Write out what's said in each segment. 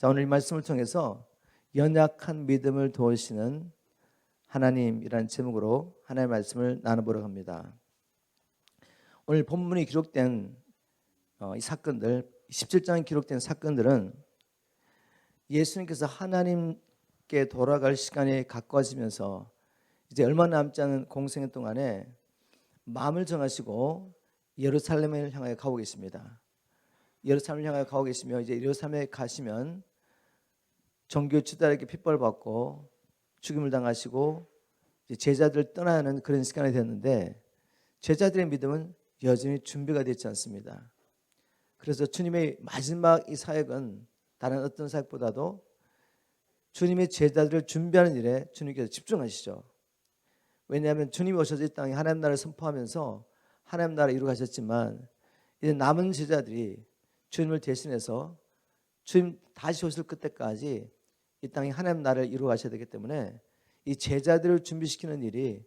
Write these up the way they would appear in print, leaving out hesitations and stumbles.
자, 오늘 이 말씀을 통해서 연약한 믿음을 도우시는 하나님이라는 제목으로 하나님의 말씀을 나눠보려고 합니다. 오늘 본문이 기록된 이 사건들, 17장에 기록된 사건들은 예수님께서 하나님께 돌아갈 시간이 가까워지면서 이제 얼마 남지 않은 공생 동안에 마음을 정하시고 예루살렘을 향하여 가고 계십니다. 예루살렘을 향하여 가고 계시며 이제 예루살렘에 가시면 종교 지도자에게 핍박을 받고 죽임을 당하시고 이제 제자들 떠나야 하는 그런 시간이 됐는데 제자들의 믿음은 여전히 준비가 되지 않습니다. 그래서 주님의 마지막 이 사역은 다른 어떤 사역보다도 주님의 제자들을 준비하는 일에 주님께서 집중하시죠. 왜냐하면 주님이 오셔서 이 땅에 하나님 나라를 선포하면서 하나님 나라를 이루어 가셨지만 이제 남은 제자들이 주님을 대신해서 주님 다시 오실 그때까지 이 땅에 하나님 나라를 이루어 가셔야 되기 때문에 이 제자들을 준비시키는 일이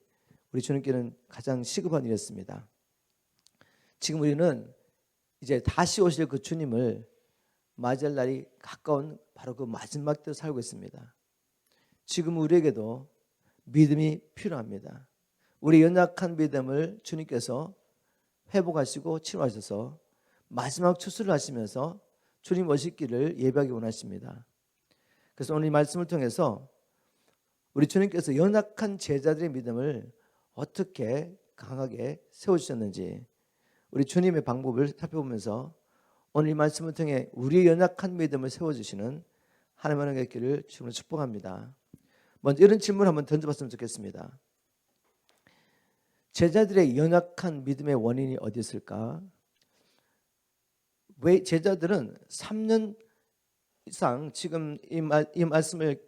우리 주님께는 가장 시급한 일이었습니다. 지금 우리는 이제 다시 오실 그 주님을 맞이할 날이 가까운 바로 그 마지막 때로 살고 있습니다. 지금 우리에게도 믿음이 필요합니다. 우리 연약한 믿음을 주님께서 회복하시고 치료하셔서 마지막 추수를 하시면서 주님 오시기를 예배하기 원하십니다. 그래서 오늘 이 말씀을 통해서 우리 주님께서 연약한 제자들의 믿음을 어떻게 강하게 세워주셨는지 우리 주님의 방법을 살펴보면서 오늘 이 말씀을 통해 우리의 연약한 믿음을 세워주시는 하나님의 은혜를 주님으로 축복합니다. 먼저 이런 질문을 한번 던져봤으면 좋겠습니다. 제자들의 연약한 믿음의 원인이 어디 있을까? 왜 제자들은 3년 이상 지금 이 말씀을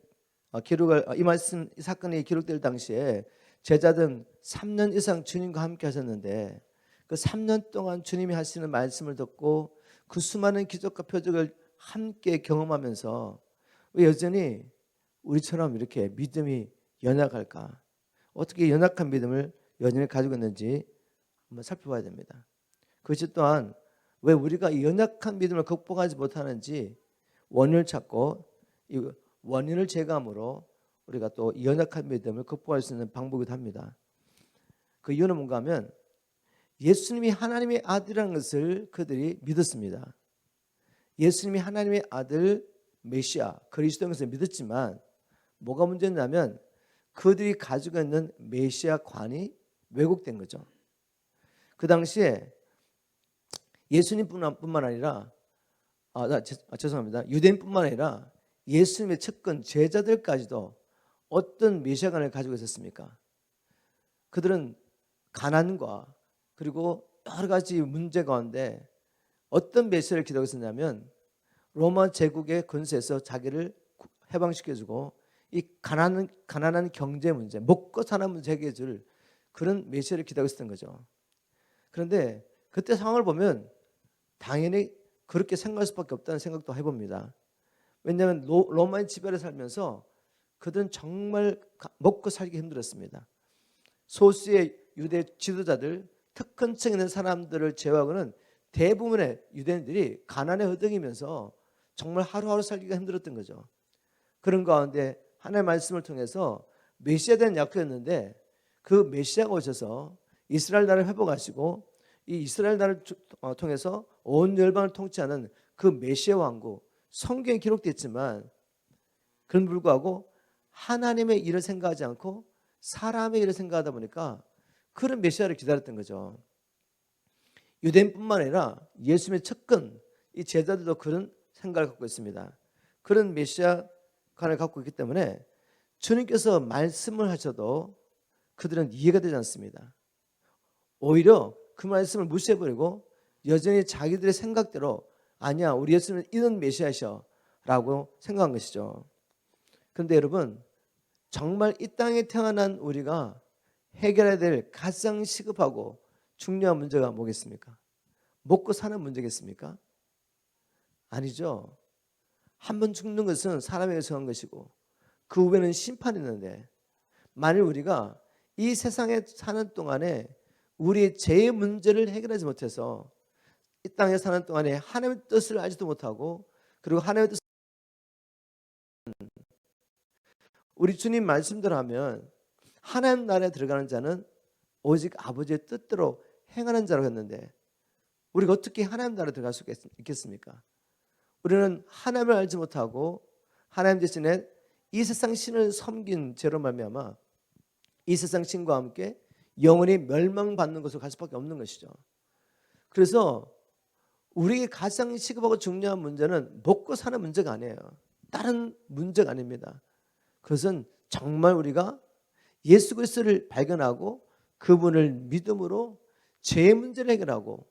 이 사건이 기록될 당시에 제자들은 3년 이상 주님과 함께 하셨는데 그 3년 동안 주님이 하시는 말씀을 듣고 그 수많은 기적과 표적을 함께 경험하면서 왜 여전히 우리처럼 이렇게 믿음이 연약할까? 어떻게 연약한 믿음을 여전히 가지고 있는지 한번 살펴봐야 됩니다. 그것이 또한 왜 우리가 이 연약한 믿음을 극복하지 못하는지 원인을 찾고 이 원인을 제거함으로 우리가 또 연약한 믿음을 극복할 수 있는 방법이기도 합니다. 그 이유는 뭔가 하면 예수님이 하나님의 아들이라는 것을 그들이 믿었습니다. 예수님이 하나님의 아들 메시아 그리스도인 것을 믿었지만 뭐가 문제냐면 그들이 가지고 있는 메시아관이 왜곡된 거죠. 그 당시에 예수님뿐만 아니라 죄송합니다. 유대인뿐만 아니라 예수님의 측근 제자들까지도 어떤 메시아관을 가지고 있었습니까? 그들은 가난과 그리고 여러 가지 문제 가운데 어떤 메시아를 기다리고 있었냐면 로마 제국의 권세에서 자기를 해방시켜주고 이 가난한 경제 문제, 먹고 사는 문제 해결해 줄 그런 메시아를 기다리고 있었던 거죠. 그런데 그때 상황을 보면 당연히 그렇게 생각할 수밖에 없다는 생각도 해봅니다. 왜냐하면 로마의 지배를 살면서 그들은 정말 먹고 살기 힘들었습니다. 소수의 유대 지도자들, 특권층 있는 사람들을 제외하고는 대부분의 유대인들이 가난에 허덕이면서 정말 하루하루 살기가 힘들었던 거죠. 그런 가운데 하나님의 말씀을 통해서 메시아에 대한 약속이었는데 그 메시아가 오셔서 이스라엘 나라를 회복하시고 이 이스라엘 나라를 통해서 온 열방을 통치하는 그 메시아 왕국 성경에 기록되어 있지만 그런 불구하고 하나님의 일을 생각하지 않고 사람의 일을 생각하다 보니까 그런 메시아를 기다렸던 거죠. 유대인뿐만 아니라 예수님의 측근 이 제자들도 그런 생각을 갖고 있습니다. 그런 메시아관을 갖고 있기 때문에 주님께서 말씀을 하셔도 그들은 이해가 되지 않습니다. 오히려 그 말씀을 무시해버리고 여전히 자기들의 생각대로 아니야 우리 예수님은 이런 메시아셔 라고 생각한 것이죠. 그런데 여러분 정말 이 땅에 태어난 우리가 해결해야 될 가장 시급하고 중요한 문제가 뭐겠습니까? 먹고 사는 문제겠습니까? 아니죠. 한 번 죽는 것은 사람에게 정한 것이고 그 후에는 심판이 있는데 만일 우리가 이 세상에 사는 동안에 우리의 죄의 문제를 해결하지 못해서 이 땅에 사는 동안에 하나님의 뜻을 알지도 못하고 그리고 하나님의 뜻을 우리 주님 말씀대로 하면 하나님 나라에 들어가는 자는 오직 아버지의 뜻대로 행하는 자라고 했는데 우리가 어떻게 하나님 나라에 들어갈 수 있겠습니까? 우리는 하나님을 알지 못하고 하나님 대신에 이 세상 신을 섬긴 죄로 말미암아 이 세상 신과 함께 영원히 멸망받는 것으로 갈 수밖에 없는 것이죠. 그래서 우리에게 가장 시급하고 중요한 문제는 먹고 사는 문제가 아니에요. 다른 문제가 아닙니다. 그것은 정말 우리가 예수 그리스도를 발견하고 그분을 믿음으로 죄의 문제를 해결하고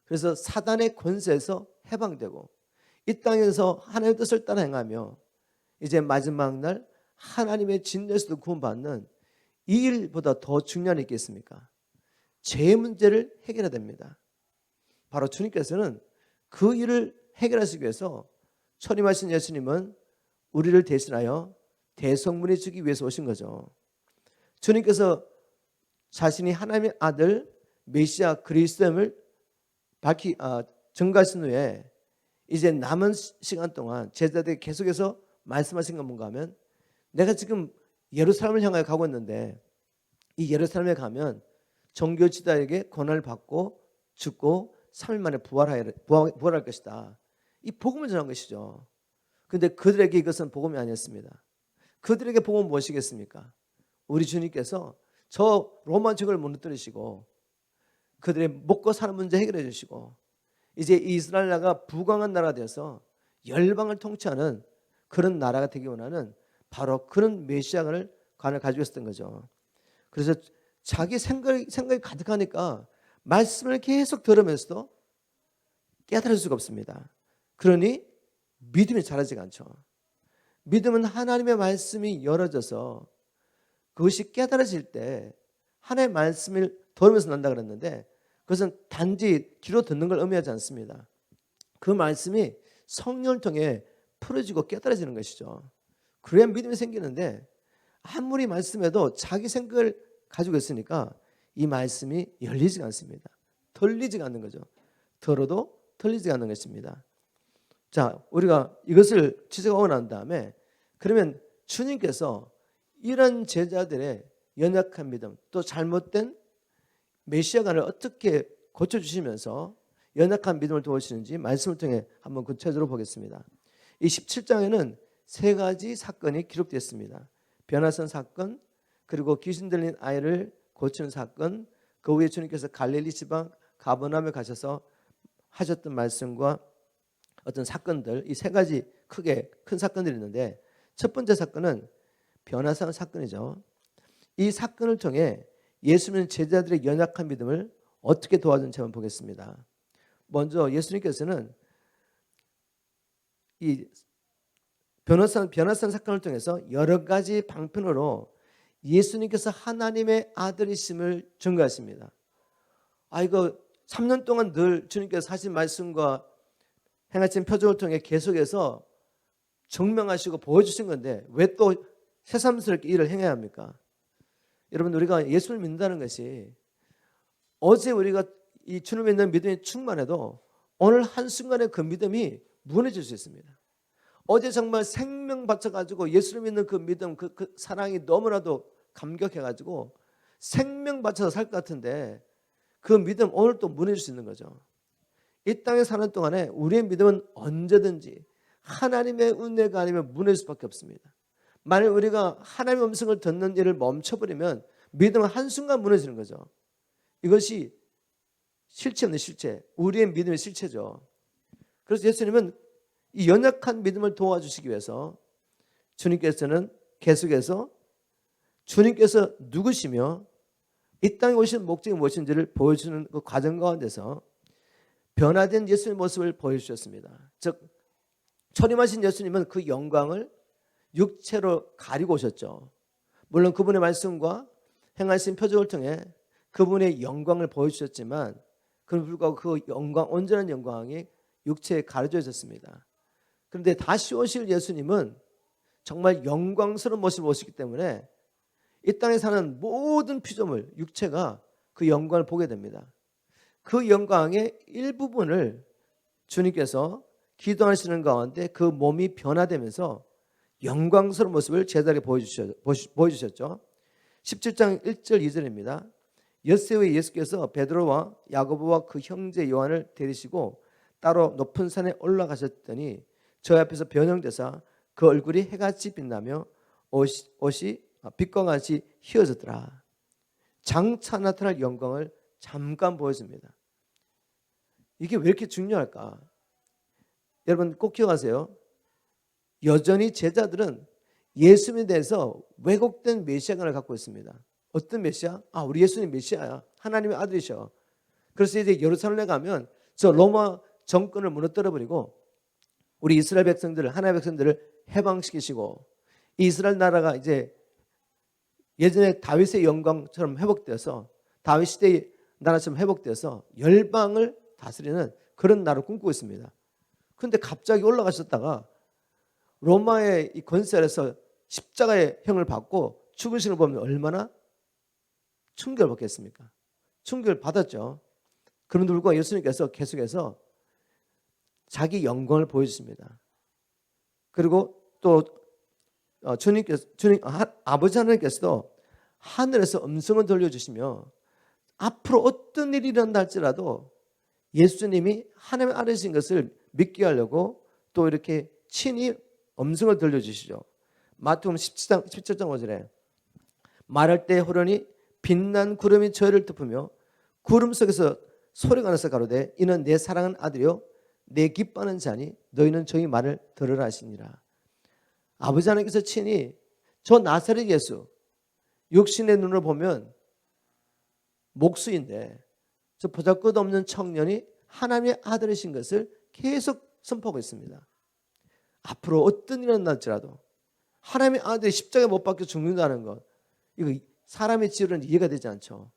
그래서 사단의 권세에서 해방되고 이 땅에서 하나님의 뜻을 따라 행하며 이제 마지막 날 하나님의 진노에서도 구원받는 이 일보다 더 중요한 일이 있겠습니까? 죄의 문제를 해결해야 됩니다. 바로 주님께서는 그 일을 해결하시기 위해서 초림하신 예수님은 우리를 대신하여 대성문에 주기 위해서 오신 거죠. 주님께서 자신이 하나님의 아들 메시아 그리스도임을 증거하신 후에 이제 남은 시간 동안 제자들에게 계속해서 말씀하신 건 뭔가 하면 내가 지금 예루살렘을 향하여 가고 있는데 이 예루살렘에 가면 종교 지도자에게 권한을 받고 죽고 3일 만에 부활할 것이다. 이 복음을 전한 것이죠. 그런데 그들에게 이것은 복음이 아니었습니다. 그들에게 복음은 무엇이겠습니까? 우리 주님께서 저 로마 제국을 무너뜨리시고 그들의 먹고 사는 문제 해결해 주시고 이제 이스라엘 나라가 부강한 나라가 되어서 열방을 통치하는 그런 나라가 되기 원하는 바로 그런 메시아를 가지고 있었던 거죠. 그래서 자기 생각이 가득하니까 말씀을 계속 들으면서도 깨달을 수가 없습니다. 그러니 믿음이 자라지가 않죠. 믿음은 하나님의 말씀이 열어져서 그것이 깨달아질 때 하나님의 말씀을 들으면서 난다 그랬는데 그것은 단지 귀로 듣는 걸 의미하지 않습니다. 그 말씀이 성령을 통해 풀어지고 깨달아지는 것이죠. 그래야 믿음이 생기는데 아무리 말씀해도 자기 생각을 가지고 있으니까 이 말씀이 열리지가 않습니다. 털리지가 않는 거죠. 들어도 털리지가 않는 것입니다. 자, 우리가 이것을 지적하고 난 다음에 그러면 주님께서 이런 제자들의 연약한 믿음 또 잘못된 메시아관을 어떻게 고쳐주시면서 연약한 믿음을 도우시는지 말씀을 통해 한번 구체적으로 보겠습니다. 이 17장에는 세 가지 사건이 기록되었습니다. 변화선 사건, 그리고 귀신 들린 아이를 고치는 사건, 그 후에 주님께서 갈릴리 지방 가버나움에 가셔서 하셨던 말씀과 어떤 사건들, 이 세 가지 크게 큰 사건들이 있는데 첫 번째 사건은 변화산 사건이죠. 이 사건을 통해 예수님은 제자들의 연약한 믿음을 어떻게 도와준지 한번 보겠습니다. 먼저 예수님께서는 이 변화산 사건을 통해서 여러 가지 방편으로 예수님께서 하나님의 아들이심을 증거하십니다. 이거 3년 동안 늘 주님께서 하신 말씀과 행하신 표적을 통해 계속해서 증명하시고 보여주신 건데 왜 또 새삼스럽게 일을 행해야 합니까? 여러분, 우리가 예수를 믿는다는 것이 어제 우리가 이 주님을 믿는 믿음이 충만해도 오늘 한순간에 그 믿음이 무너질 수 있습니다. 어제 정말 생명 바쳐가지고 예수를 믿는 그 믿음, 그 사랑이 너무나도 감격해가지고 생명 바쳐서 살 것 같은데 그 믿음 오늘 또 무너질 수 있는 거죠. 이 땅에 사는 동안에 우리의 믿음은 언제든지 하나님의 은혜가 아니면 무너질 수밖에 없습니다. 만약 우리가 하나님의 음성을 듣는 일을 멈춰버리면 믿음은 한순간 무너지는 거죠. 이것이 실체 없는 실체, 우리의 믿음의 실체죠. 그래서 예수님은 이 연약한 믿음을 도와주시기 위해서 주님께서는 계속해서 주님께서 누구시며 이 땅에 오신 목적이 무엇인지를 보여주는 그 과정 가운데서 변화된 예수님의 모습을 보여주셨습니다. 즉 초림하신 예수님은 그 영광을 육체로 가리고 오셨죠. 물론 그분의 말씀과 행하신 표적을 통해 그분의 영광을 보여주셨지만 그럼에도 불구하고 그 영광, 온전한 영광이 육체에 가려져 있었습니다. 그런데 다시 오실 예수님은 정말 영광스러운 모습을 오시기 때문에 이 땅에 사는 모든 피조물, 육체가 그 영광을 보게 됩니다. 그 영광의 일부분을 주님께서 기도하시는 가운데 그 몸이 변화되면서 영광스러운 모습을 제자에게 보여주셨죠. 17장 1절 2절입니다. 엿새후에 예수께서 베드로와 야고보와 그 형제 요한을 데리시고 따로 높은 산에 올라가셨더니 저 앞에서 변형되사 그 얼굴이 해같이 빛나며 옷이 빛과 같이 휘어졌더라. 장차 나타날 영광을 잠깐 보여줍니다. 이게 왜 이렇게 중요할까? 여러분 꼭 기억하세요. 여전히 제자들은 예수님에 대해서 왜곡된 메시아관을 갖고 있습니다. 어떤 메시아? 우리 예수님 메시아야. 하나님의 아들이셔. 그래서 이제 예루살렘에 가면 저 로마 정권을 무너뜨려버리고 우리 이스라엘 백성들을, 하나님의 백성들을 해방시키시고 이스라엘 나라가 이제 예전에 다윗의 영광처럼 회복되어서 다윗 시대의 나라처럼 회복되어서 열방을 다스리는 그런 나라를 꿈꾸고 있습니다. 그런데 갑자기 올라가셨다가 로마의 이 권세 아래서 십자가의 형을 받고 죽으시는 걸 보면 얼마나 충격을 받겠습니까? 충격을 받았죠. 그런데 불구하고 예수님께서 계속해서 자기 영광을 보여주십니다. 그리고 또 아버지 하나님께서도 하늘에서 음성을 들려주시며 앞으로 어떤 일이 일어난다 할지라도 예수님이 하나님의 아들이신 것을 믿게 하려고 또 이렇게 친히 음성을 들려주시죠. 마태복음 17장 5절에 말할 때 호련히 빛난 구름이 저희를 덮으며 구름 속에서 소리가 나서 가로되 이는 내 사랑하는 아들이요 내 기뻐하는 자니 너희는 저희 말을 들으라 하시니라. 아버지 하나님께서 친히 저 나사렛 예수 육신의 눈으로 보면 목수인데 저 보잘것없는 청년이 하나님의 아들이신 것을 계속 선포하고 있습니다. 앞으로 어떤 일이 일어날지라도 하나님의 아들이 십자가에 못 박혀 죽는다는 것, 이거 사람의 지혜로는 이해가 되지 않죠.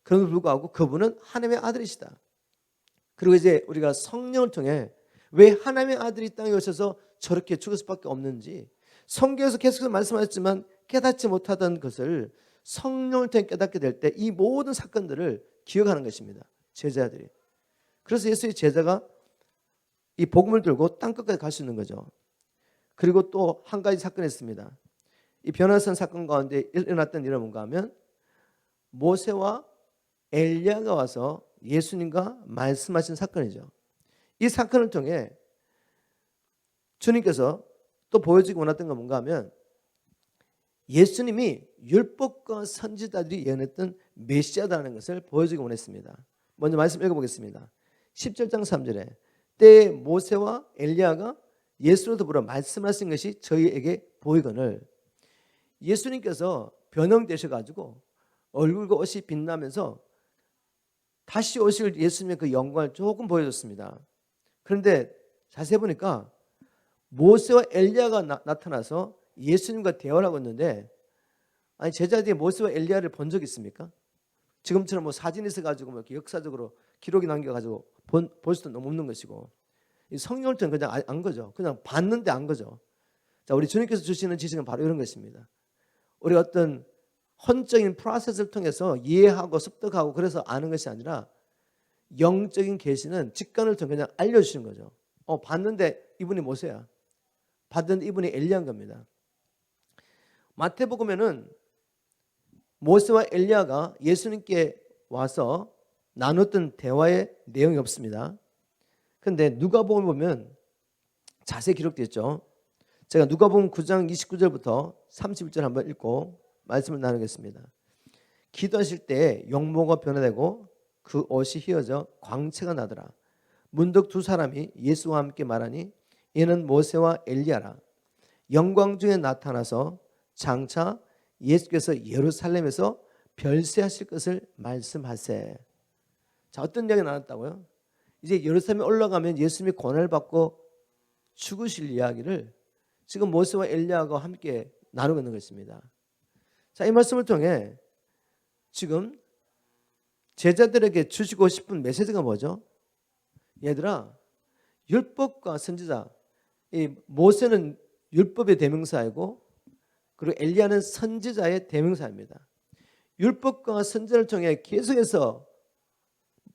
그럼에도 불구하고 그분은 하나님의 아들이시다. 그리고 이제 우리가 성령을 통해 왜 하나님의 아들이 땅에 오셔서 저렇게 죽을 수밖에 없는지 성경에서 계속해서 말씀하셨지만 깨닫지 못하던 것을 성령을 통해 깨닫게 될 때 이 모든 사건들을 기억하는 것입니다. 제자들이. 그래서 예수의 제자가 이 복음을 들고 땅끝까지 갈 수 있는 거죠. 그리고 또 한 가지 사건이 있습니다. 이 변화산 사건 가운데 일어났던 일은 뭔가 하면 모세와 엘리야가 와서 예수님과 말씀하신 사건이죠. 이 사건을 통해 주님께서 또 보여주기 원했던 건 뭔가 하면 예수님이 율법과 선지자들이 예언했던 메시아다라는 것을 보여주기 원했습니다. 먼저 말씀 읽어보겠습니다. 17장 3절에 때에 모세와 엘리야가 예수로 더불어 말씀하신 것이 저희에게 보이거늘 예수님께서 변형되셔가지고 얼굴과 옷이 빛나면서 다시 오실 예수님의 그 영광을 조금 보여줬습니다. 그런데 자세히 보니까 모세와 엘리야가 나타나서 예수님과 대화를 하고 있는데 아니 제자들이 모세와 엘리야를 본 적이 있습니까? 지금처럼 뭐 사진이 있어가지고 뭐 이렇게 역사적으로 기록이 남겨가지고 볼 수도 너무 없는 것이고 이 성령을 통해 그냥 안 거죠. 그냥 봤는데 안 거죠. 자, 우리 주님께서 주시는 지식은 바로 이런 것입니다. 우리가 어떤 혼적인 프로세스를 통해서 이해하고 습득하고 그래서 아는 것이 아니라 영적인 계시는 직관을 통해 그냥 알려주시는 거죠. 봤는데 이분이 모세야. 봤는데 이분이 엘리야인 겁니다. 마태복음에는 모세와 엘리야가 예수님께 와서 나눴던 대화의 내용이 없습니다. 그런데 누가복음을 보면 자세히 기록되어 있죠. 제가 누가복음 9장 29절부터 31절 한번 읽고 말씀을 나누겠습니다. 기도하실 때 용모가 변화되고 그 옷이 휘어져 광채가 나더라. 문득 두 사람이 예수와 함께 말하니 이는 모세와 엘리야라. 영광 중에 나타나서 장차 예수께서 예루살렘에서 별세하실 것을 말씀하세. 자, 어떤 이야기가 나왔다고요? 이제 예루살렘에 올라가면 예수님이 고난을 받고 죽으실 이야기를 지금 모세와 엘리야가 함께 나누고 있는 것입니다. 자, 이 말씀을 통해 지금 제자들에게 주시고 싶은 메시지가 뭐죠? 얘들아, 율법과 선지자, 이 모세는 율법의 대명사이고 그리고 엘리야는 선지자의 대명사입니다. 율법과 선지자를 통해 계속해서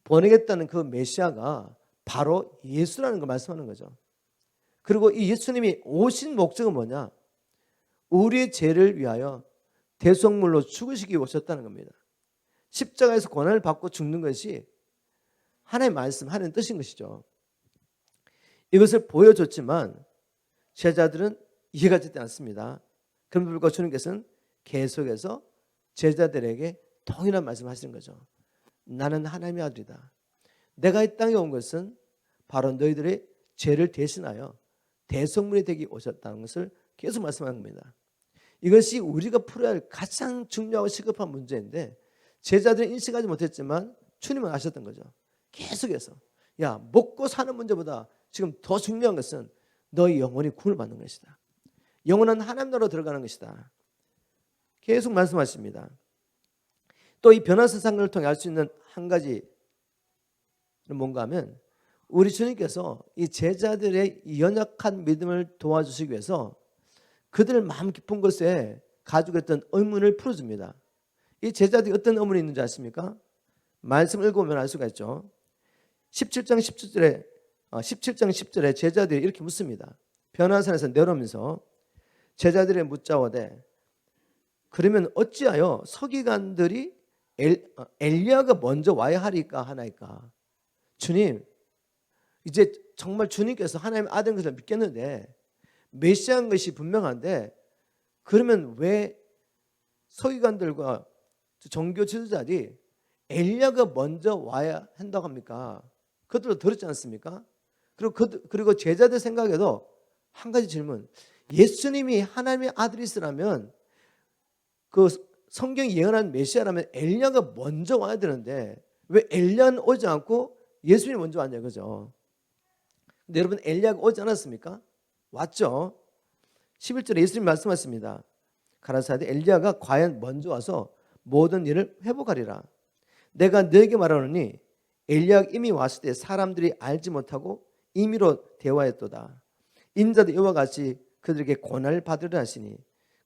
보내겠다는 그 메시아가 바로 예수라는 걸 말씀하는 거죠. 그리고 이 예수님이 오신 목적은 뭐냐? 우리의 죄를 위하여 대속물로 죽으시기 위해 오셨다는 겁니다. 십자가에서 고난을 받고 죽는 것이 하나님의 말씀, 하나님의 뜻인 것이죠. 이것을 보여줬지만 제자들은 이해가 되지 않습니다. 그럼에도 불구하고 주님께서는 계속해서 제자들에게 동일한 말씀을 하시는 거죠. 나는 하나님의 아들이다. 내가 이 땅에 온 것은 바로 너희들의 죄를 대신하여 대속물이 되기 오셨다는 것을 계속 말씀하는 겁니다. 이것이 우리가 풀어야 할 가장 중요하고 시급한 문제인데 제자들은 인식하지 못했지만 주님은 아셨던 거죠. 계속해서 야, 먹고 사는 문제보다 지금 더 중요한 것은 너희 영혼이 구원을 받는 것이다. 영혼은 하나님 나라로 들어가는 것이다. 계속 말씀하십니다. 또 이 변화사상을 통해 알 수 있는 한 가지는 뭔가 하면 우리 주님께서 이 제자들의 연약한 믿음을 도와주시기 위해서 그들의 마음 깊은 곳에 가지고 있던 의문을 풀어줍니다. 이 제자들이 어떤 의문이 있는지 아십니까? 말씀을 읽어보면 알 수가 있죠. 17장 10절에 제자들이 이렇게 묻습니다. 변화산에서 내려오면서 제자들의 묻자오되 그러면 어찌하여 서기관들이 엘리야가 먼저 와야 하리까 하나이까. 주님, 이제 정말 주님께서 하나님의 아들인 것을 믿겠는데 메시아인 것이 분명한데 그러면 왜 서기관들과 종교 지도자들이 엘리야가 먼저 와야 한다고 합니까? 그것도 들었지 않습니까? 그리고 제자들 생각에도 한 가지 질문. 예수님이 하나님의 아들이시라면 그 성경이 예언한 메시아라면 엘리야가 먼저 와야 되는데 왜 엘리야는 오지 않고 예수님이 먼저 왔냐 그죠? 근데 여러분 엘리야가 오지 않았습니까? 왔죠. 11절에 예수님이 말씀하십니다. 가라사대 엘리야가 과연 먼저 와서 모든 일을 회복하리라. 내가 너에게 말하노니 엘리야가 이미 왔을 때 사람들이 알지 못하고 임의로 대화했도다. 인자도 이와 같이 그들에게 고난을 받으려 하시니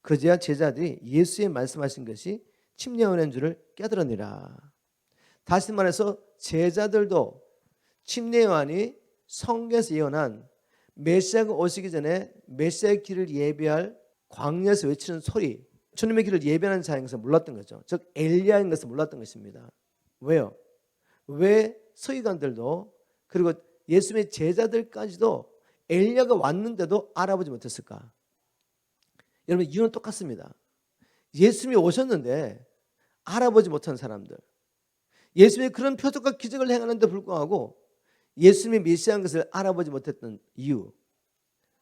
그제야 제자들이 예수의 말씀하신 것이 침례요한인 줄을 깨달으니라. 다시 말해서 제자들도 침례요한이 성경에서 예언한 메시아가 오시기 전에 메시아의 길을 예비할 광야에서 외치는 소리, 주님의 길을 예비하는 자인 것을 몰랐던 거죠. 즉 엘리야인 것을 몰랐던 것입니다. 왜요? 왜 서기관들도 그리고 예수님의 제자들까지도 엘리야가 왔는데도 알아보지 못했을까? 여러분 이유는 똑같습니다. 예수님이 오셨는데 알아보지 못한 사람들, 예수님이 그런 표적과 기적을 행하는데 불구하고 예수님이 메시아인 것을 알아보지 못했던 이유,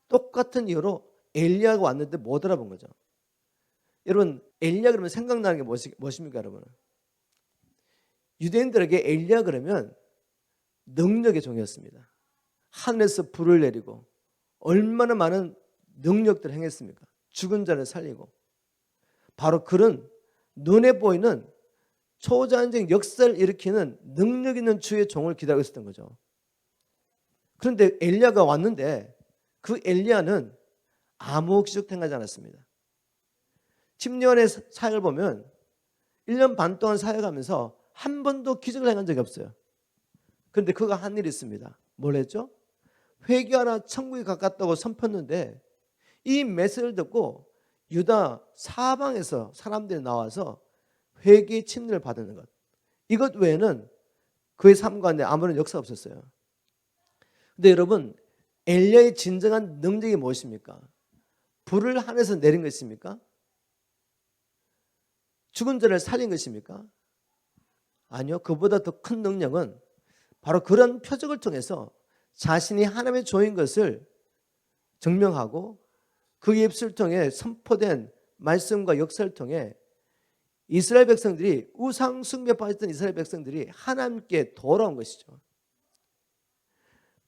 똑같은 이유로 엘리야가 왔는데 못 알아본 거죠. 여러분 엘리야 그러면 생각나는 게 무엇입니까 여러분? 유대인들에게 엘리야 그러면 능력의 종이었습니다. 하늘에서 불을 내리고 얼마나 많은 능력들을 행했습니까? 죽은 자를 살리고 바로 그런 눈에 보이는 초자연적인 역사를 일으키는 능력 있는 주의 종을 기다리고 있었던 거죠. 그런데 엘리야가 왔는데 그 엘리야는 아무 기적 행하지 않았습니다. 침례요한의 사역을 보면 1년 반 동안 사역하면서 한 번도 기적을 행한 적이 없어요. 그런데 그가 한 일이 있습니다. 뭘 했죠? 회개하라 천국이 가깝다고 선포했는데 이 메시지를 듣고 유다 사방에서 사람들이 나와서 회개의 침례를 받는 것, 이것 외에는 그의 삶 가운데 아무런 역사가 없었어요. 근데 여러분 엘리야의 진정한 능력이 무엇입니까? 불을 하늘에서 내린 것입니까? 죽은 자를 살린 것입니까? 아니요. 그보다 더 큰 능력은 바로 그런 표적을 통해서 자신이 하나님의 종인 것을 증명하고 그 입술을 통해 선포된 말씀과 역사를 통해 이스라엘 백성들이 우상 숭배에 빠졌던 이스라엘 백성들이 하나님께 돌아온 것이죠.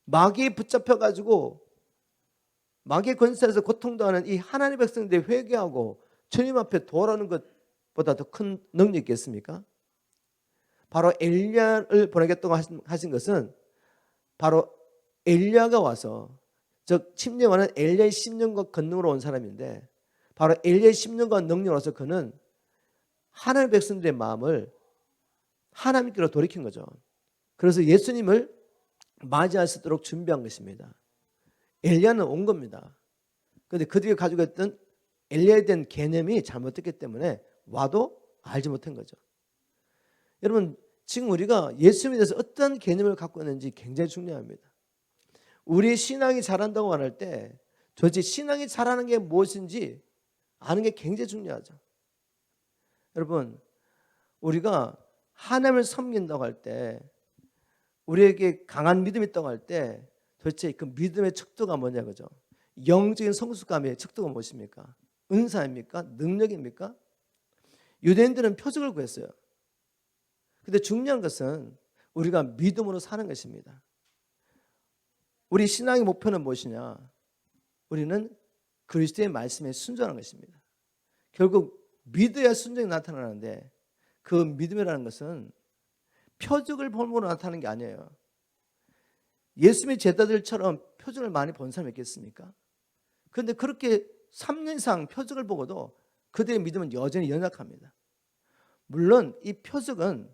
마귀에 붙잡혀가지고 마귀의 권세에서 고통당하는 이 하나님의 백성들이 회개하고 주님 앞에 돌아오는 것보다 더 큰 능력이 있겠습니까? 바로 엘리야를 보내겠다고 하신 것은 바로 엘리야가 와서, 즉 침례요한은 엘리야의 심령과 권능으로 온 사람인데 바로 엘리야의 심령과 능력으로 와서 그는 하나님의 백성들의 마음을 하나님께로 돌이킨 거죠. 그래서 예수님을 맞이할 수 있도록 준비한 것입니다. 엘리야는 온 겁니다. 그런데 그들이 가지고 있던 엘리야에 대한 개념이 잘못됐기 때문에 와도 알지 못한 거죠. 여러분, 지금 우리가 예수님에 대해서 어떤 개념을 갖고 있는지 굉장히 중요합니다. 우리의 신앙이 자란다고 말할 때 도대체 신앙이 자라는 게 무엇인지 아는 게 굉장히 중요하죠. 여러분, 우리가 하나님을 섬긴다고 할 때, 우리에게 강한 믿음이 있다고 할 때 도대체 그 믿음의 척도가 뭐냐 그죠? 영적인 성숙감의 척도가 무엇입니까? 은사입니까? 능력입니까? 유대인들은 표적을 구했어요. 근데 중요한 것은 우리가 믿음으로 사는 것입니다. 우리 신앙의 목표는 무엇이냐? 우리는 그리스도의 말씀에 순종하는 것입니다. 결국 믿어야 순종이 나타나는데 그 믿음이라는 것은 표적을 보므로 나타나는 게 아니에요. 예수님의 제자들처럼 표적을 많이 본 사람이 있겠습니까? 그런데 그렇게 3년 이상 표적을 보고도 그들의 믿음은 여전히 연약합니다. 물론 이 표적은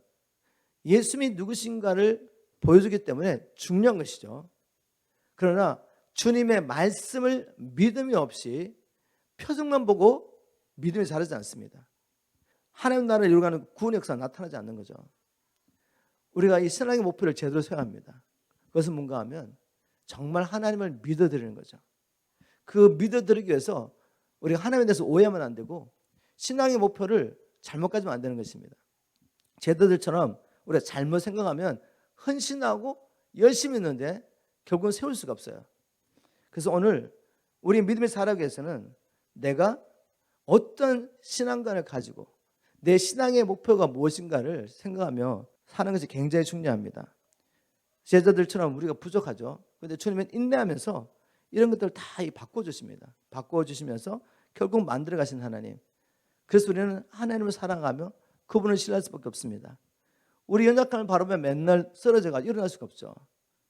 예수님이 누구신가를 보여주기 때문에 중요한 것이죠. 그러나 주님의 말씀을 믿음이 없이 표적만 보고 믿음이 자라지 않습니다. 하나님 나라를 이루어가는 구원 역사가 나타나지 않는 거죠. 우리가 이 신앙의 목표를 제대로 세워야 합니다. 그것은 뭔가 하면 정말 하나님을 믿어드리는 거죠. 그 믿어드리기 위해서 우리가 하나님에 대해서 오해하면 안 되고 신앙의 목표를 잘못 가지면 안 되는 것입니다. 제자들처럼 우리가 잘못 생각하면 헌신하고 열심히 있는데 결국은 세울 수가 없어요. 그래서 오늘 우리 믿음의 자라기 위해서는 내가 어떤 신앙관을 가지고 내 신앙의 목표가 무엇인가를 생각하며 사는 것이 굉장히 중요합니다. 제자들처럼 우리가 부족하죠. 그런데 주님은 인내하면서 이런 것들을 다 바꿔주십니다. 바꿔주시면서 결국 만들어 가신 하나님. 그래서 우리는 하나님을 사랑하며 그분을 신뢰할 수밖에 없습니다. 우리 연약함을 바라보며 맨날 쓰러져가 일어날 수가 없죠.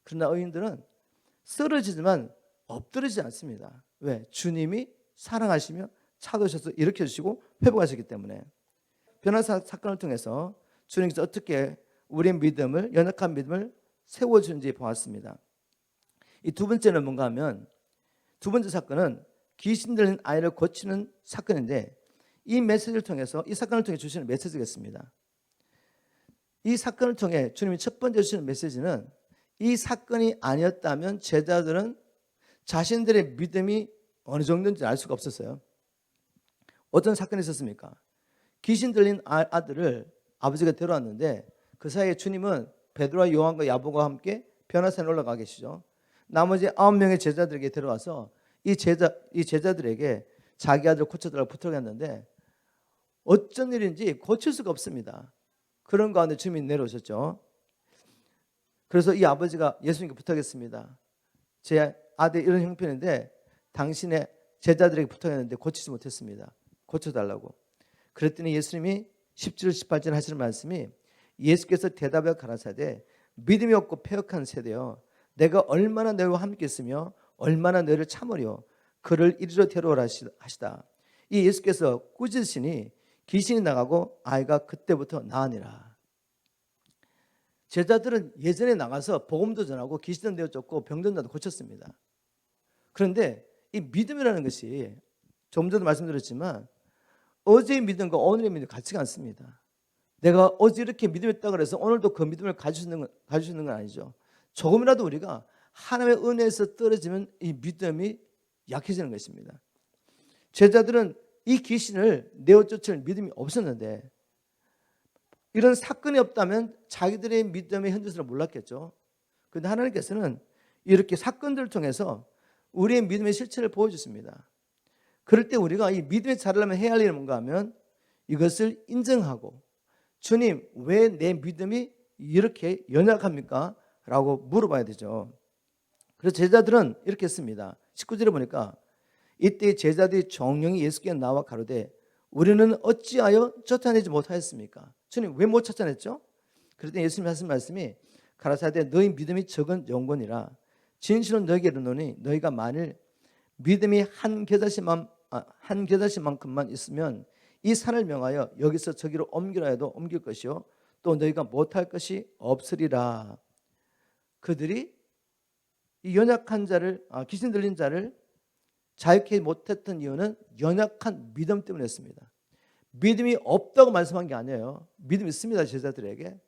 그러나 의인들은 쓰러지지만 엎드리지 않습니다. 왜? 주님이 사랑하시며 찾으셔서 일으켜주시고 회복하시기 때문에. 변화 사건을 통해서 주님께서 어떻게 우리의 믿음을, 연약한 믿음을 세워주는지 보았습니다. 이 두 번째는 뭔가 하면, 두 번째 사건은 귀신 들린 아이를 고치는 사건인데, 이 메시지를 통해서, 이 사건을 통해 주시는 메시지겠습니다. 이 사건을 통해 주님이 첫 번째 주시는 메시지는, 이 사건이 아니었다면 제자들은 자신들의 믿음이 어느 정도인지 알 수가 없었어요. 어떤 사건이 있었습니까? 귀신 들린 아들을 아버지가 데려왔는데 그 사이에 주님은 베드로와 요한과 야고보와 함께 변화산에 올라가 계시죠. 나머지 9명의 제자들에게 데려와서 이 제자들에게 자기 아들을 고쳐달라고 부탁했는데 어쩐 일인지 고칠 수가 없습니다. 그런 가운데 주님이 내려오셨죠. 그래서 이 아버지가 예수님께 부탁했습니다. 제 아들 이런 형편인데 당신의 제자들에게 부탁했는데 고치지 못했습니다. 고쳐달라고. 그랬더니 예수님이 17절 18절 하시는 말씀이, 예수께서 대답하여 가라사대 믿음이 없고 패역한 세대여, 내가 얼마나 너희와 함께 있으며 얼마나 너희를 참으려 그를 이리로 데려오라 하시다. 이 예수께서 꾸짖으시니 귀신이 나가고 아이가 그때부터 나으니라. 제자들은 예전에 나가서 복음도 전하고 귀신도 내어쫓고 병든 자도 고쳤습니다. 그런데 이 믿음이라는 것이 좀 전에도 말씀드렸지만 어제의 믿음과 오늘의 믿음이 같지가 않습니다. 내가 어제 이렇게 믿음이 있다고 해서 오늘도 그 믿음을 가지고 있는 건 아니죠. 조금이라도 우리가 하나님의 은혜에서 떨어지면 이 믿음이 약해지는 것입니다. 제자들은 이 귀신을 내어쫓을 믿음이 없었는데 이런 사건이 없다면 자기들의 믿음의 현저성을 몰랐겠죠. 그런데 하나님께서는 이렇게 사건들을 통해서 우리의 믿음의 실체를 보여주십니다. 그럴 때 우리가 이 믿음의 자라려면 해야 할 일은 뭔가 하면 이것을 인정하고, 주님 왜 내 믿음이 이렇게 연약합니까? 라고 물어봐야 되죠. 그래서 제자들은 이렇게 했습니다. 19절에 보니까 이때 제자들이 종영이 예수께 나와 가로되 우리는 어찌하여 쫓아내지 못하였습니까? 주님 왜 못 쫓아냈죠? 그랬더니 예수님이 하신 말씀이 가라사대 너희 믿음이 적은 영혼이라 진실은 너에게 이르노니 너희가 만일 믿음이 한 겨자씨만큼만 있으면 이 산을 명하여 여기서 저기로 옮기라 해도 옮길 것이요 또 너희가 못할 것이 없으리라. 그들이 이 연약한 자를, 귀신 들린 자를 자유케 못했던 이유는 연약한 믿음 때문이었습니다. 믿음이 없다고 말씀한 게 아니에요. 믿음 있습니다, 제자들에게.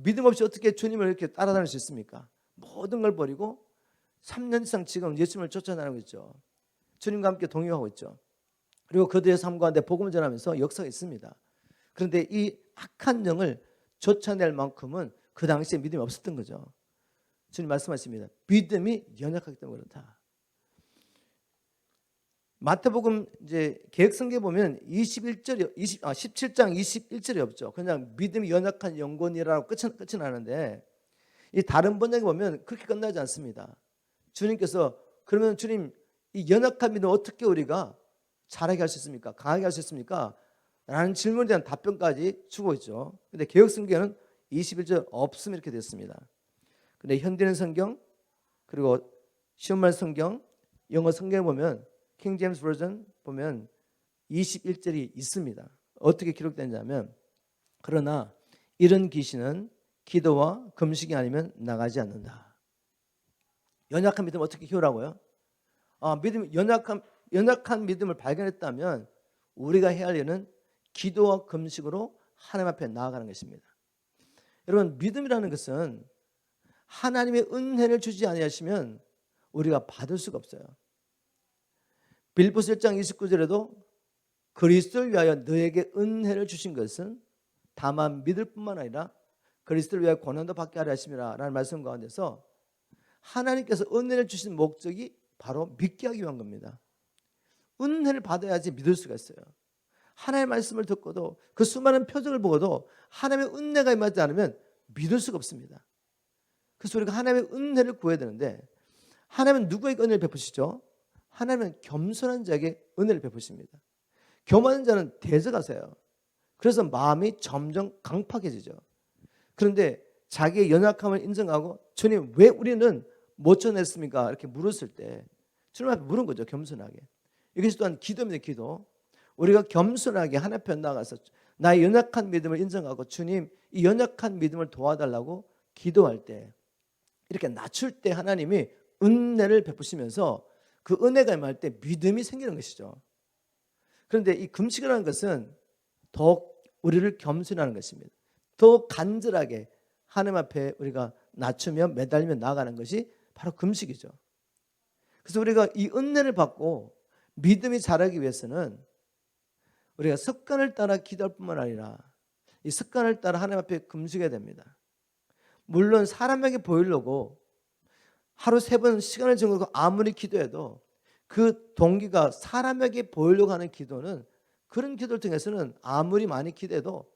믿음 없이 어떻게 주님을 이렇게 따라다닐 수 있습니까? 모든 걸 버리고 3년 이상 지금 예수님을 쫓아다니고 있죠. 주님과 함께 동행하고 있죠. 그리고 그들의 삶 가운데 복음을 전하면서 역사가 있습니다. 그런데 이 악한 영을 쫓아낼 만큼은 그 당시에 믿음이 없었던 거죠. 주님 말씀하십니다. 믿음이 연약하기 때문에 그렇다. 마태복음 이제 개혁성경에 보면 17장 21절이 없죠. 그냥 믿음이 연약한 영혼이라고 끝이 나는데 이 다른 번역에 보면 그렇게 끝나지 않습니다. 주님께서 그러면 주님 이 연약한 믿음 어떻게 우리가 잘하게 할 수 있습니까? 강하게 할 수 있습니까? 라는 질문에 대한 답변까지 주고 있죠. 근데 개혁성경은 21절 없음 이렇게 됐습니다. 근데 현대인 성경 그리고 시험말 성경 영어 성경에 보면 킹 제임스 버전 보면 21절이 있습니다. 어떻게 기록되냐면 그러나 이런 귀신은 기도와 금식이 아니면 나가지 않는다. 연약한 믿음 어떻게 키우라고요? 연약한 믿음을 발견했다면 우리가 해야 할 일은 기도와 금식으로 하나님 앞에 나아가는 것입니다. 여러분 믿음이라는 것은 하나님의 은혜를 주지 아니하시면 우리가 받을 수가 없어요. 빌립보서 1장 29절에도 그리스도를 위하여 너에게 은혜를 주신 것은 다만 믿을 뿐만 아니라 그리스도를 위하여 고난도 받게 하려 하심이라 라는 말씀 가운데서 하나님께서 은혜를 주신 목적이 바로 믿게 하기 위한 겁니다. 은혜를 받아야지 믿을 수가 있어요. 하나님의 말씀을 듣고도 그 수많은 표적을 보고도 하나님의 은혜가 임하지 않으면 믿을 수가 없습니다. 그래서 우리가 하나님의 은혜를 구해야 되는데 하나님은 누구에게 은혜를 베푸시죠? 하나님은 겸손한 자에게 은혜를 베푸십니다. 교만한 자는 대적하세요. 그래서 마음이 점점 강팍해지죠. 그런데 자기의 연약함을 인정하고 주님 왜 우리는 못 전했습니까? 이렇게 물었을 때 주님 앞에 물은 거죠. 겸손하게. 이것이 또한 기도입니다. 기도. 우리가 겸손하게 하나님 앞에 나가서 나의 연약한 믿음을 인정하고 주님 이 연약한 믿음을 도와달라고 기도할 때 이렇게 낮출 때 하나님이 은혜를 베푸시면서 그 은혜가 임할 때 믿음이 생기는 것이죠. 그런데 이 금식이라는 것은 더욱 우리를 겸손하는 것입니다. 더 간절하게 하나님 앞에 우리가 낮추며 매달리며 나아가는 것이 바로 금식이죠. 그래서 우리가 이 은혜를 받고 믿음이 자라기 위해서는 우리가 습관을 따라 기도할 뿐만 아니라 이 습관을 따라 하나님 앞에 금식해야 됩니다. 물론 사람에게 보이려고 하루 3번 시간을 정하고 아무리 기도해도 그 동기가 사람에게 보이려고 하는 기도는 그런 기도를 통해서는 아무리 많이 기도해도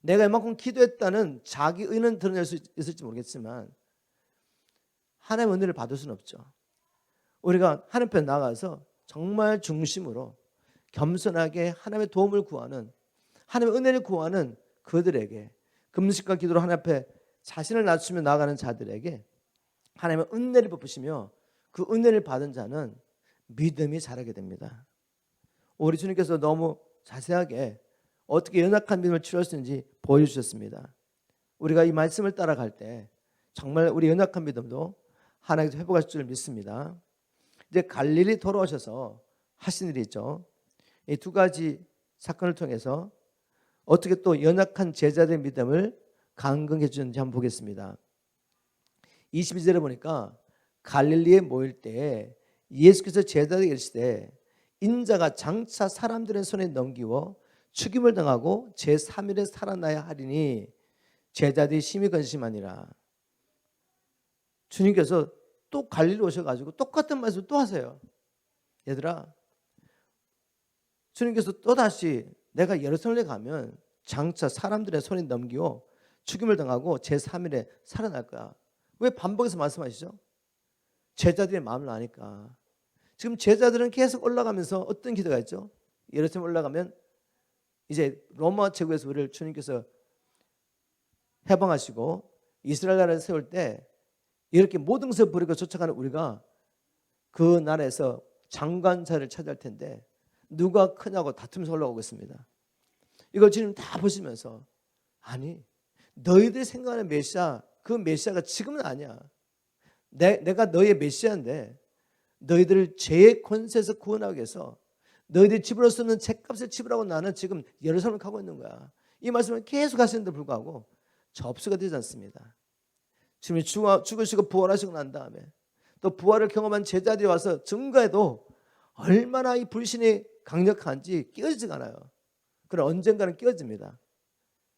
내가 이만큼 기도했다는 자기 의는 드러낼 수 있을지 모르겠지만 하나님의 은혜를 받을 수는 없죠. 우리가 하나님 앞에 나가서 정말 중심으로 겸손하게 하나님의 도움을 구하는 하나님의 은혜를 구하는 그들에게 금식과 기도로 하나님 앞에 자신을 낮추며 나아가는 자들에게 하나님의 은혜를 베푸시며 그 은혜를 받은 자는 믿음이 자라게 됩니다. 우리 주님께서 너무 자세하게 어떻게 연약한 믿음을 치료할 수 있는지 보여주셨습니다. 우리가 이 말씀을 따라갈 때 정말 우리 연약한 믿음도 하나님께서 회복하실 줄 믿습니다. 이제 갈릴리 돌아오셔서 하신 일이 있죠. 이 2가지 사건을 통해서 어떻게 또 연약한 제자들의 믿음을 강건해 주는지 한번 보겠습니다. 22절에 보니까 갈릴리에 모일 때 예수께서 제자들에게 이르시되 인자가 장차 사람들의 손에 넘기워 죽임을 당하고 제3일에 살아나야 하리니 제자들이 심히 근심하니라. 주님께서 또 갈릴리 오셔가지고 똑같은 말씀을 또 하세요. 얘들아, 주님께서 또다시 내가 예루살렘에 가면 장차 사람들의 손에 넘기고 죽임을 당하고 제3일에 살아날 거야. 왜 반복해서 말씀하시죠? 제자들의 마음을 아니까. 지금 제자들은 계속 올라가면서 어떤 기도가 있죠? 예루살렘 올라가면 이제 로마 제국에서 우리를 주님께서 해방하시고 이스라엘 나라를 세울 때 이렇게 모든 것을 버리고 쫓아가는 우리가 그 나라에서 장관자를 차지할 텐데 누가 크냐고 다투면서 올라오고 있습니다. 이걸 주님 다 보시면서 아니 너희들이 생각하는 메시아 그 메시아가 지금은 아니야. 내가 너희의 메시아인데 너희들을 죄의 권세에서 구원하기 위해서 너희들이 지불할 수 없는 죄값을 지불하고 나는 지금 예루살렘을 가고 있는 거야. 이 말씀을 계속 하시는데 불구하고 접수가 되지 않습니다. 주님이 죽으시고 부활하시고 난 다음에 또 부활을 경험한 제자들이 와서 증거해도 얼마나 이 불신이 강력한지 끼어지지가 않아요. 그러나 언젠가는 끼어집니다.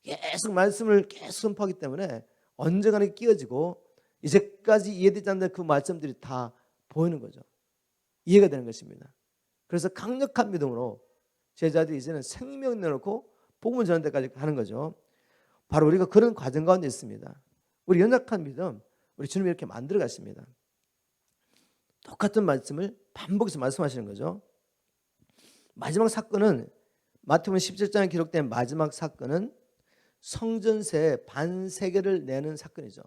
계속 말씀을 계속 선포하기 때문에 언젠가는 끼어지고 이제까지 이해되지 않는 그 말씀들이 다 보이는 거죠. 이해가 되는 것입니다. 그래서 강력한 믿음으로 제자들이 이제는 생명을 내놓고 복음을 전하는 데까지 하는 거죠. 바로 우리가 그런 과정 가운데 있습니다. 우리 연약한 믿음, 우리 주님이 이렇게 만들어 가십니다. 똑같은 말씀을 반복해서 말씀하시는 거죠. 마지막 사건은 마태복음 17장에 기록된 마지막 사건은 성전세 반세계를 내는 사건이죠.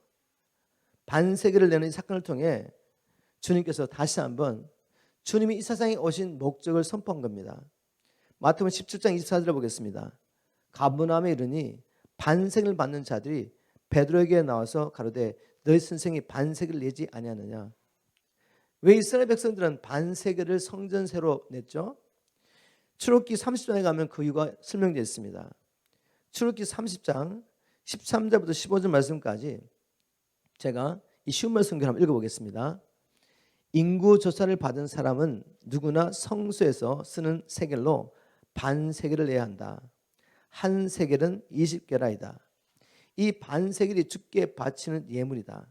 반세계를 내는 이 사건을 통해 주님께서 다시 한번 주님이 이 세상에 오신 목적을 선포한 겁니다. 마태복음 17장 24절을 보겠습니다. 가버나움에 이르니 반세계를 받는 자들이 베드로에게 나와서 가로되 너희 선생이 반세계를 내지 아니하느냐. 왜 이스라엘 백성들은 반세계를 성전세로 냈죠? 출애굽기 30장에 가면 그 이유가 설명되어 있습니다. 출애굽기 30장 13절부터 15절 말씀까지 제가 이 쉬운 말씀 한번 읽어보겠습니다. 인구 조사를 받은 사람은 누구나 성소에서 쓰는 세겔로 반세겔을 내야 한다. 한 세겔은 20게라이다. 이 반세겔이 주께 바치는 예물이다.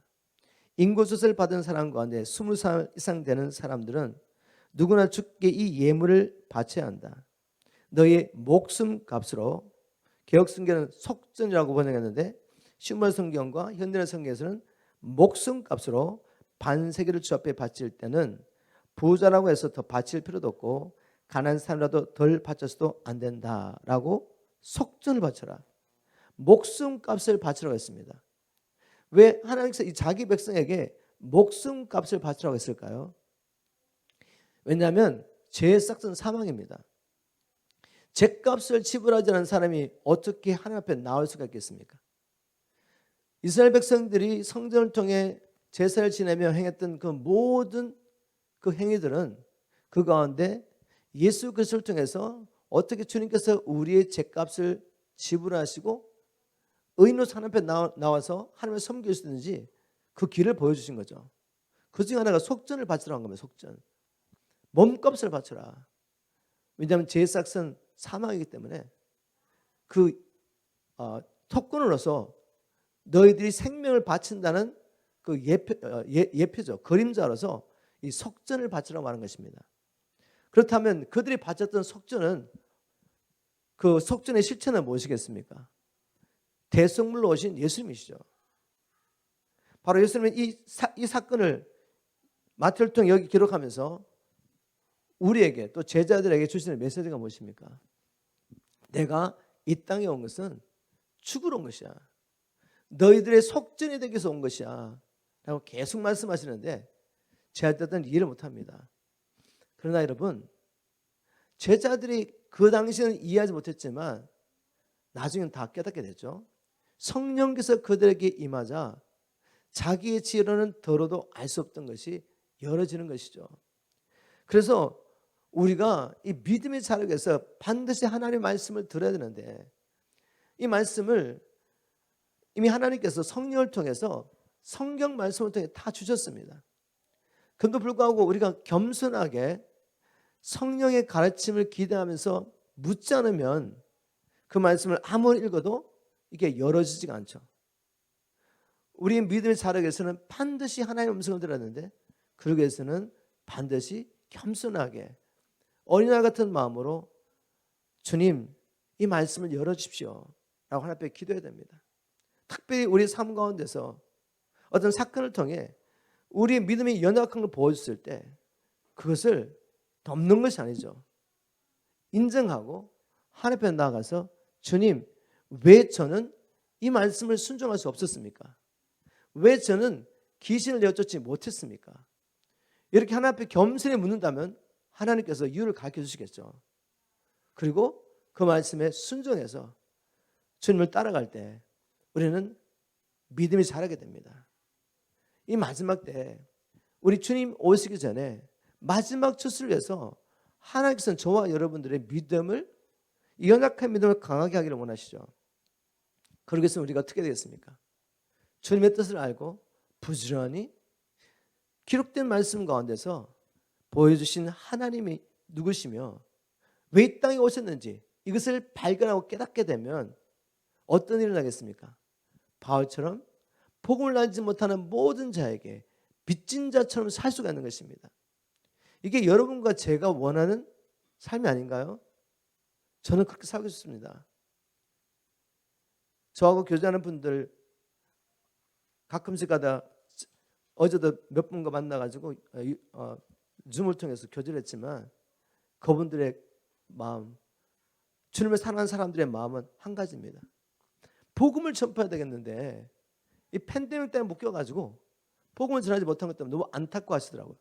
인구 조사를 받은 사람 가운데 20살 이상 되는 사람들은 누구나 주께 이 예물을 바쳐야 한다. 너의 목숨 값으로, 개역 성경은 속전이라고 번역했는데 신문 성경과 현대의 성경에서는 목숨 값으로 반세겔을 주 앞에 바칠 때는 부자라고 해서 더 바칠 필요도 없고 가난한 사람이라도 덜 바쳐서도 안 된다라고 속전을 바쳐라. 목숨 값을 바치라고 했습니다. 왜 하나님께서 이 자기 백성에게 목숨 값을 바치라고 했을까요? 왜냐하면 죄의 싹은 사망입니다. 죄값을 지불하지 않은 사람이 어떻게 하나님 앞에 나올 수가 있겠습니까? 이스라엘 백성들이 성전을 통해 제사를 지내며 행했던 그 모든 그 행위들은 그 가운데 예수 그리스도를 통해서 어떻게 주님께서 우리의 죄값을 지불하시고 의인으로 하나님 앞에 나와서 하나님을 섬길 수 있는지 그 길을 보여주신 거죠. 그 중에 하나가 속전을 바치라는 겁니다. 속전. 몸값을 바쳐라. 왜냐하면 죄의 싹은 사망이기 때문에 그 특권으로서 너희들이 생명을 바친다는 그 예표죠. 그림자로서 이 속전을 바치라고 말하는 것입니다. 그렇다면 그들이 바쳤던 속전은 그 속전의 실체는 무엇이겠습니까? 대성물로 오신 예수님이시죠. 바로 예수님은 이 사건을 마태를 통해 여기 기록하면서 우리에게 또 제자들에게 주시는 메시지가 무엇입니까? 내가 이 땅에 온 것은 죽으러 온 것이야. 너희들의 속전이 되기 위해서 온 것이야 라고 계속 말씀하시는데 제자들은 이해를 못합니다. 그러나 여러분, 제자들이 그 당시에는 이해하지 못했지만 나중에는 다 깨닫게 됐죠. 성령께서 그들에게 임하자 자기의 지혜로는 더러도 알 수 없던 것이 열어지는 것이죠. 그래서 우리가 이 믿음의 자라기 위해서 반드시 하나님의 말씀을 들어야 되는데 이 말씀을 이미 하나님께서 성령을 통해서 성경 말씀을 통해 다 주셨습니다. 그런데도 불구하고 우리가 겸손하게 성령의 가르침을 기대하면서 묻지 않으면 그 말씀을 아무리 읽어도 이게 열어지지가 않죠. 우리 믿음의 자라기 위해서는 반드시 하나님의 음성을 들어야 하는데 그러기 위해서는 반드시 겸손하게 어린아이 같은 마음으로 주님 이 말씀을 열어주십시오 라고 하나님 앞에 기도해야 됩니다. 특별히 우리 삶 가운데서 어떤 사건을 통해 우리의 믿음이 연약한 걸 보여줬을 때 그것을 덮는 것이 아니죠. 인정하고 하나님 앞에 나아가서 주님 왜 저는 이 말씀을 순종할 수 없었습니까? 왜 저는 귀신을 내쫓지 못했습니까? 이렇게 하나님 앞에 겸손히 묻는다면 하나님께서 이유를 가르쳐 주시겠죠. 그리고 그 말씀에 순종해서 주님을 따라갈 때 우리는 믿음이 자라게 됩니다. 이 마지막 때 우리 주님 오시기 전에 마지막 추수를 위해서 하나님께서는 저와 여러분들의 믿음을, 연약한 믿음을 강하게 하기를 원하시죠. 그러기 위해서 우리가 어떻게 되겠습니까? 주님의 뜻을 알고 부지런히 기록된 말씀 가운데서 보여주신 하나님이 누구시며 왜 이 땅에 오셨는지 이것을 발견하고 깨닫게 되면 어떤 일이 나겠습니까? 바울처럼 복음을 알지 못하는 모든 자에게 빚진 자처럼 살 수가 있는 것입니다. 이게 여러분과 제가 원하는 삶이 아닌가요? 저는 그렇게 살고 싶습니다. 저하고 교제하는 분들 가끔씩 가다 어제도 몇 분과 만나가지고 줌을 통해서 교제를 했지만 그분들의 마음, 주님을 사랑하는 사람들의 마음은 한 가지입니다. 복음을 전파해야 되겠는데 이 팬데믹 때문에 묶여가지고 복음을 전하지 못한 것 때문에 너무 안타까워하시더라고요.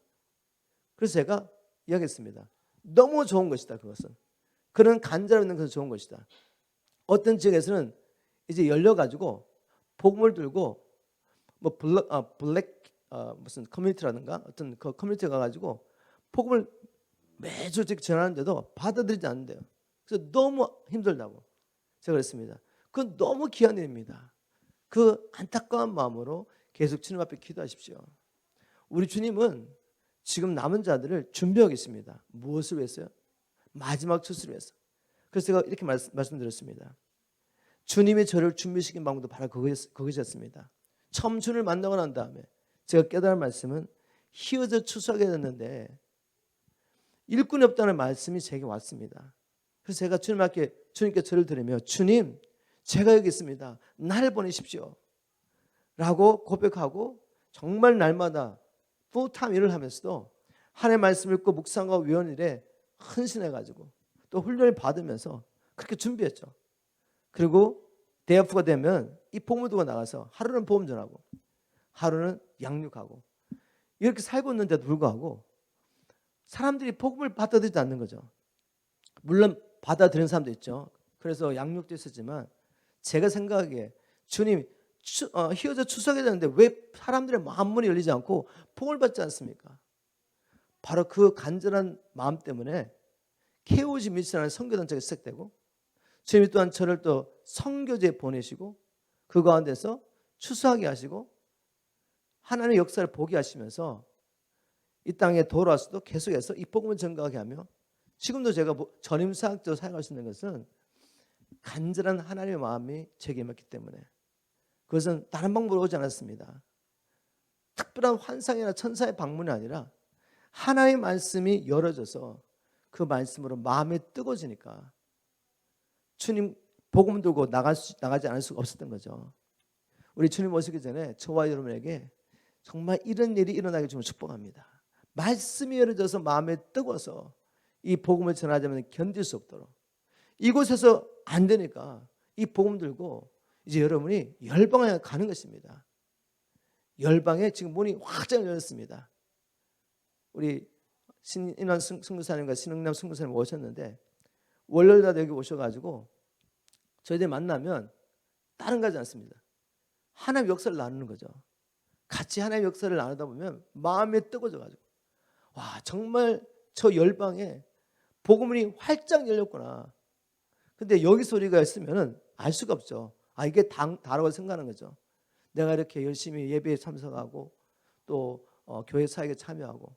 그래서 제가 이야기했습니다. 너무 좋은 것이다. 그것은 그런 간절함 있는 것은 좋은 것이다. 어떤 지역에서는 이제 열려가지고 복음을 들고 뭐 블랙 무슨 커뮤니티라든가 어떤 그 커뮤니티에 가가지고 복음을 매주 전하는데도 받아들이지 않는데요. 그래서 너무 힘들다고 제가 그랬습니다. 그건 너무 귀한 일입니다. 그 안타까운 마음으로 계속 주님 앞에 기도하십시오. 우리 주님은 지금 남은 자들을 준비하고 있습니다. 무엇을 위해서요? 마지막 추수를 위해서. 그래서 제가 이렇게 말씀드렸습니다. 주님이 저를 준비시킨 방법도 바로 그것이었습니다. 처음 주님을 만나고 난 다음에 제가 깨달은 말씀은 희어져 추수하게 됐는데 일꾼이 없다는 말씀이 제게 왔습니다. 그래서 제가 주님께 절을 드리며 주님, 제가 여기 있습니다. 나를 보내십시오. 라고 고백하고 정말 날마다 풀타임 일을 하면서도 하나님의 말씀을 읽고 묵상과 위원 일에 헌신해가지고 또 훈련을 받으면서 그렇게 준비했죠. 그리고 대여프가 되면 이 복음을 두고 나가서 하루는 복음 전하고 하루는 양육하고 이렇게 살고 있는데도 불구하고 사람들이 복음을 받아들이지 않는 거죠. 물론 받아들이는 사람도 있죠. 그래서 양육도 있었지만 제가 생각하기에 주님 희어져 추수하게 되는데 왜 사람들의 마음문이 열리지 않고 복음을 받지 않습니까? 바로 그 간절한 마음 때문에 KOG 미션이라는 선교단체가 시작되고 주님이 또한 저를 또 선교지에 보내시고 그 가운데서 추수하게 하시고 하나님의 역사를 보게 하시면서 이 땅에 돌아와서도 계속해서 이 복음을 전가하게 하며 지금도 제가 전임사역자로 사용할 수 있는 것은 간절한 하나님의 마음이 제게 임했기 때문에 그것은 다른 방법으로 오지 않았습니다. 특별한 환상이나 천사의 방문이 아니라 하나님의 말씀이 열어져서 그 말씀으로 마음이 뜨거워지니까 주님 복음 들고 나가지 않을 수가 없었던 거죠. 우리 주님 오시기 전에 저와 여러분에게 정말 이런 일이 일어나게 주면 축복합니다. 말씀이 열어져서 마음에 뜨거워서 이 복음을 전하자면 견딜 수 없도록 이곳에서 안 되니까 이 복음 들고 이제 여러분이 열방에 가는 것입니다. 열방에 지금 문이 확장 열렸습니다. 우리 신인환 승무사님과 신흥남 승무사님 오셨는데 월요일마다 여기 오셔가지고 저희들이 만나면 다른 거 하지 않습니다. 하나님의 역사를 나누는 거죠. 같이 하나님의 역사를 나누다 보면 마음이 뜨거워져가지고 와 정말 저 열방에 복음문이 활짝 열렸구나. 근데 여기 소리가 있으면 알 수가 없죠. 아 이게 다라고 생각하는 거죠. 내가 이렇게 열심히 예배에 참석하고 또 교회 사역에 참여하고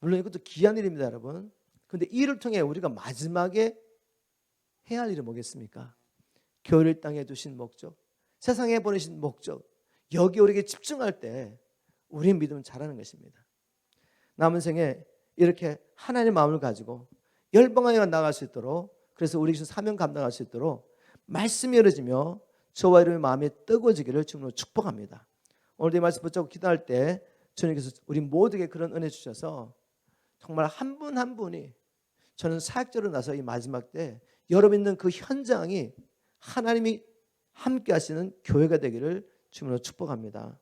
물론 이것도 귀한 일입니다 여러분. 근데 이 일을 통해 우리가 마지막에 해야 할 일이 뭐겠습니까? 교회를 땅에 두신 목적, 세상에 보내신 목적, 여기 우리에게 집중할 때 우리의 믿음은 자라는 것입니다. 남은 생에 이렇게 하나님의 마음을 가지고 열방에 나갈 수 있도록 그래서 우리 사명 감당할 수 있도록 말씀이 열어지며 저와 여러분의 마음이 뜨거워지기를 주님으로 축복합니다. 오늘 이 말씀 붙잡고 기도할 때 주님께서 우리 모두에게 그런 은혜 주셔서 정말 한 분 한 분이 저는 사역자로 나서 이 마지막 때 여러분 있는 그 현장이 하나님이 함께 하시는 교회가 되기를 주님으로 축복합니다.